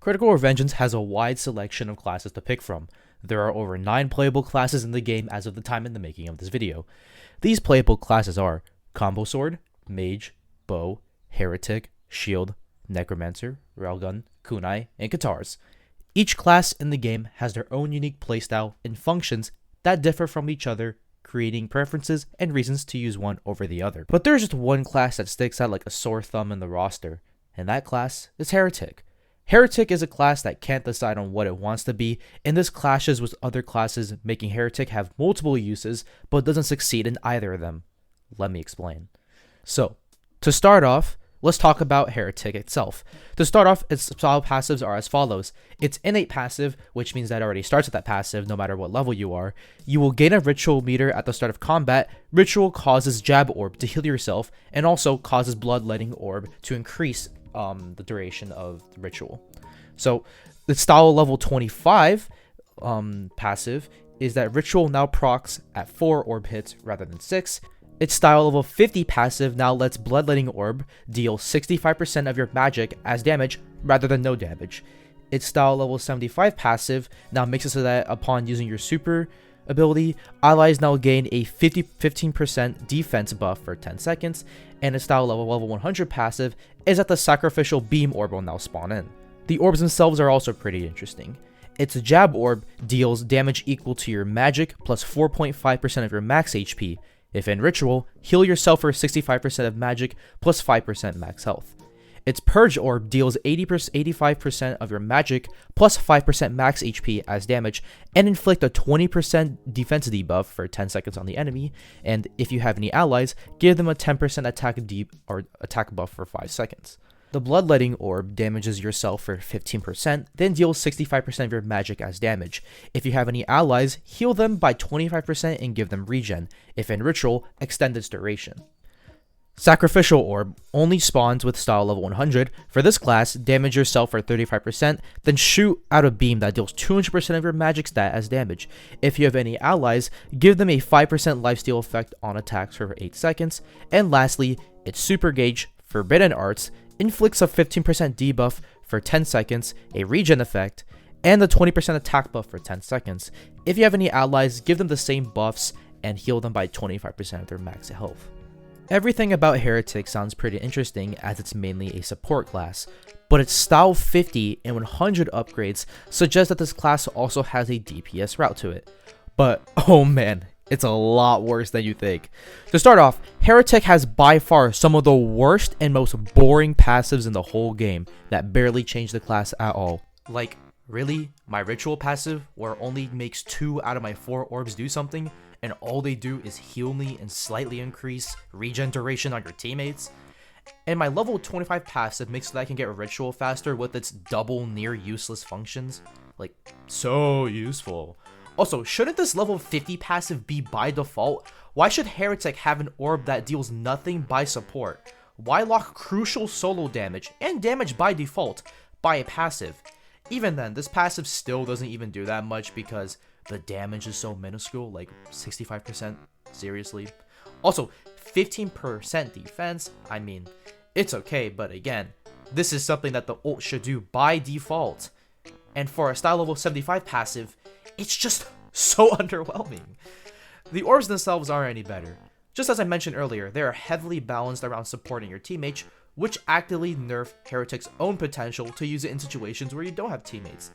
Critical Revengeance has a wide selection of classes to pick from. There are over 9 playable classes in the game as of the time in the making of this video. These playable classes are Combo Sword, Mage, Bow, Heretic, Shield, Necromancer, Railgun, Kunai, and Guitars. Each class in the game has their own unique playstyle and functions that differ from each other, creating preferences and reasons to use one over the other. But there's just one class that sticks out like a sore thumb in the roster, and that class is Heretic. Heretic is a class that can't decide on what it wants to be, and this clashes with other classes, making Heretic have multiple uses, but doesn't succeed in either of them. Let me explain. So, to start off, let's talk about Heretic itself. To start off, its style passives are as follows. Its innate passive, which means that it already starts at that passive no matter what level you are. You will gain a ritual meter at the start of combat. Ritual causes Jab Orb to heal yourself, and also causes Bloodletting Orb to increase the duration of the ritual. So the style level 25 passive is that Ritual now procs at 4 orb hits rather than 6. Its style level 50 passive now lets Bloodletting Orb deal 65% of your magic as damage rather than no damage. Its style level 75 passive now makes it so that upon using your super ability, allies now gain a 15% defense buff for 10 seconds, and its style level 100 passive is that the Sacrificial Beam Orb will now spawn in. The orbs themselves are also pretty interesting. Its Jab Orb deals damage equal to your magic plus 4.5% of your max HP. If in Ritual, heal yourself for 65% of magic plus 5% max health. Its Purge Orb deals 85% of your magic plus 5% max HP as damage, and inflict a 20% defense debuff for 10 seconds on the enemy, and if you have any allies, give them a 10% attack buff for 5 seconds. The Bloodletting Orb damages yourself for 15%, then deals 65% of your magic as damage. If you have any allies, heal them by 25% and give them regen. If in Ritual, extend its duration. Sacrificial Orb only spawns with style level 100. For this class, damage yourself for 35%, then shoot out a beam that deals 200% of your magic stat as damage. If you have any allies, give them a 5% lifesteal effect on attacks for 8 seconds. And lastly, its Super Gauge, Forbidden Arts, inflicts a 15% debuff for 10 seconds, a regen effect, and a 20% attack buff for 10 seconds. If you have any allies, give them the same buffs and heal them by 25% of their max health. Everything about Heretic sounds pretty interesting as it's mainly a support class, but its style 50 and 100 upgrades suggest that this class also has a DPS route to it. But oh man, it's a lot worse than you think. To start off, Heretic has by far some of the worst and most boring passives in the whole game that barely change the class at all. Like, really? My Ritual passive, where it only makes 2 out of my 4 orbs do something, and all they do is heal me and slightly increase regen duration on your teammates? And my level 25 passive makes so that I can get Ritual faster with its double near useless functions. Like, so useful. Also, shouldn't this level 50 passive be by default? Why should Heretic have an orb that deals nothing by support? Why lock crucial solo damage and damage by default by a passive? Even then, this passive still doesn't even do that much because the damage is so minuscule, like 65%, seriously. Also, 15% defense, I mean, it's okay, but again, this is something that the ult should do by default. And for a style level 75 passive, it's just so underwhelming. The orbs themselves aren't any better. Just as I mentioned earlier, they are heavily balanced around supporting your teammates, which actively nerf Heretic's own potential to use it in situations where you don't have teammates.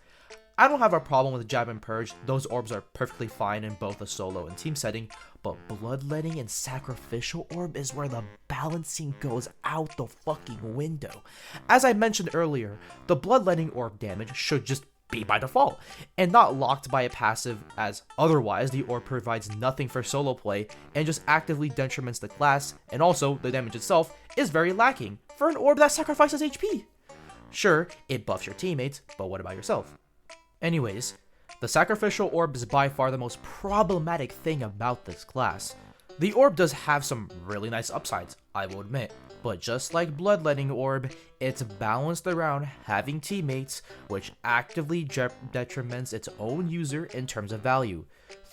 I don't have a problem with Jab and Purge, those orbs are perfectly fine in both a solo and team setting, but Bloodletting and Sacrificial Orb is where the balancing goes out the fucking window. As I mentioned earlier, the Bloodletting Orb damage should just be by default, and not locked by a passive, as otherwise the orb provides nothing for solo play and just actively detriments the class, and also the damage itself is very lacking for an orb that sacrifices HP. Sure, it buffs your teammates, but what about yourself? Anyways, the Sacrificial Orb is by far the most problematic thing about this class. The orb does have some really nice upsides, I will admit, but just like Bloodletting Orb, it's balanced around having teammates, which actively detriments its own user in terms of value.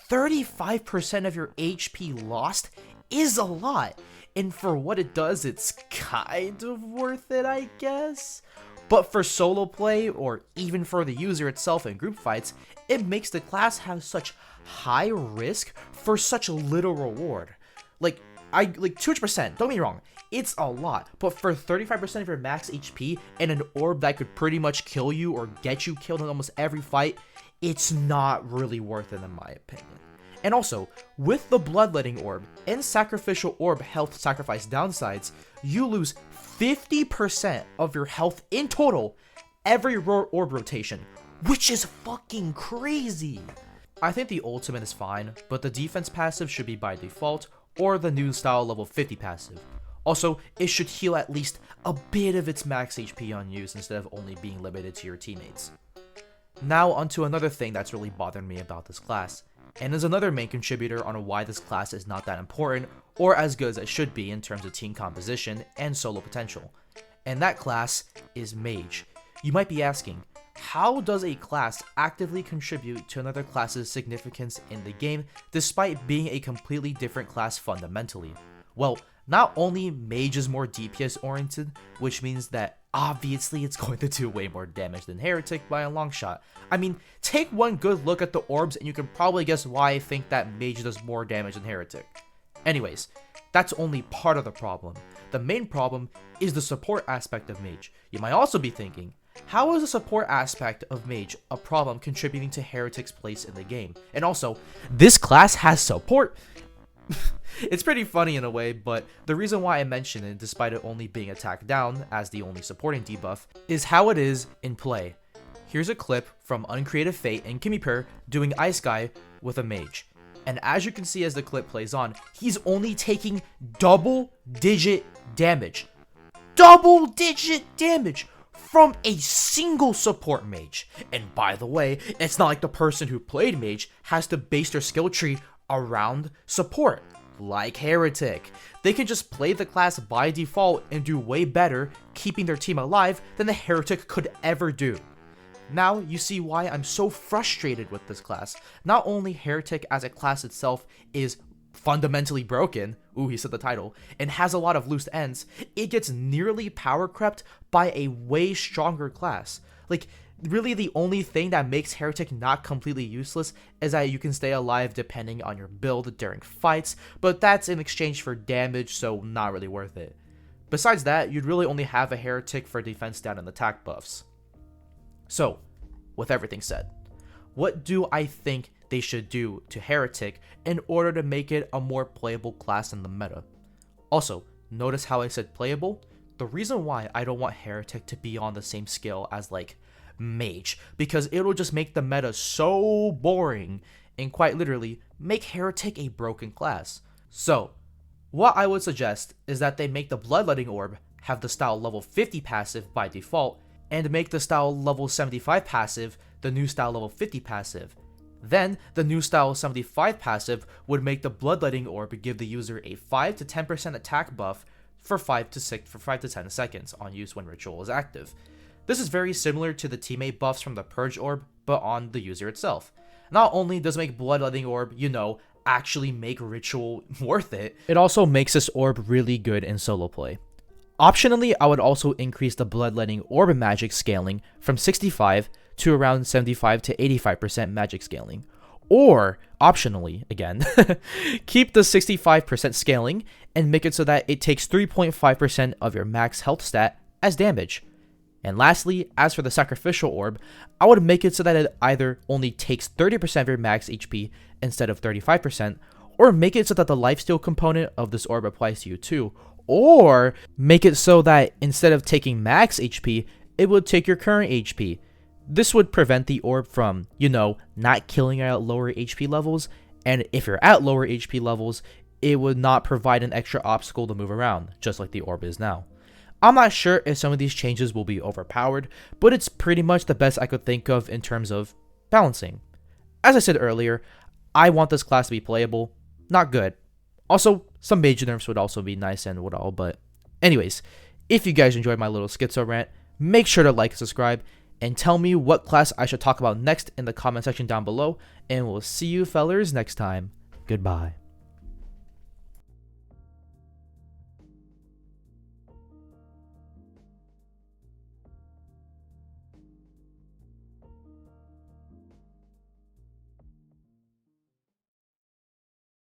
35% of your HP lost is a lot, and for what it does, it's kind of worth it, I guess. But for solo play, or even for the user itself in group fights, it makes the class have such high risk for such little reward. Like 200%, don't get me wrong, it's a lot, but for 35% of your max HP and an orb that could pretty much kill you or get you killed in almost every fight, it's not really worth it in my opinion. And also, with the Bloodletting Orb and Sacrificial Orb health sacrifice downsides, you lose 50% of your health in total every orb rotation, which is fucking crazy. I think the ultimate is fine, but the defense passive should be by default, or the new style level 50 passive. Also, it should heal at least a bit of its max HP on use instead of only being limited to your teammates. Now onto another thing that's really bothering me about this class, and is another main contributor on why this class is not that important or as good as it should be in terms of team composition and solo potential. And that class is Mage. You might be asking, how does a class actively contribute to another class's significance in the game despite being a completely different class fundamentally? Well, not only Mage is more DPS oriented, which means that obviously it's going to do way more damage than Heretic by a long shot. I mean, take one good look at the orbs and you can probably guess why I think that Mage does more damage than Heretic. Anyways, that's only part of the problem. The main problem is the support aspect of Mage. You might also be thinking, how is the support aspect of Mage a problem contributing to Heretic's place in the game? And also, this class has support! It's pretty funny in a way, but the reason why I mention it, despite it only being attacked down as the only supporting debuff, is how it is in play. Here's a clip from Uncreative Fate and Kimipur doing Ice Guy with a Mage. And as you can see as the clip plays on, he's only taking double-digit damage. Double-digit damage! From a single support Mage. And by the way, it's not like the person who played Mage has to base their skill tree around support, like Heretic. They can just play the class by default and do way better keeping their team alive than the Heretic could ever do. Now you see why I'm so frustrated with this class. Not only Heretic as a class itself is fundamentally broken, ooh, he said the title, and has a lot of loose ends, it gets nearly power crept by a way stronger class. Like, really the only thing that makes Heretic not completely useless is that you can stay alive depending on your build during fights, but that's in exchange for damage, so not really worth it. Besides that, you'd really only have a Heretic for defense down and attack buffs. So, with everything said, what do I think they should do to Heretic in order to make it a more playable class in the meta? Also, notice how I said playable? The reason why I don't want Heretic to be on the same scale as like Mage, because it'll just make the meta so boring and quite literally make Heretic a broken class. So, what I would suggest is that they make the Bloodletting Orb have the style level 50 passive by default, and make the style level 75 passive the new style level 50 passive. Then, the new style 75 passive would make the Bloodletting Orb give the user a 5 to 10% attack buff for 5 to 10 seconds on use when Ritual is active. This is very similar to the teammate buffs from the Purge Orb, but on the user itself. Not only does it make Bloodletting Orb, actually make Ritual worth it, it also makes this orb really good in solo play. Optionally, I would also increase the Bloodletting Orb magic scaling from 65 to around 75 to 85% magic scaling. Or, optionally, again, keep the 65% scaling and make it so that it takes 3.5% of your max health stat as damage. And lastly, as for the Sacrificial Orb, I would make it so that it either only takes 30% of your max HP instead of 35%, or make it so that the lifesteal component of this orb applies to you too, or make it so that instead of taking max HP, it would take your current HP. This would prevent the orb from, not killing you at lower HP levels, and if you're at lower HP levels, it would not provide an extra obstacle to move around, just like the orb is now. I'm not sure if some of these changes will be overpowered, but it's pretty much the best I could think of in terms of balancing. As I said earlier, I want this class to be playable, not good. Also, some mage nerfs would also be nice and would all, but anyways, if you guys enjoyed my little schizo rant, make sure to like and subscribe, and tell me what class I should talk about next in the comment section down below, and we'll see you fellers next time. Goodbye.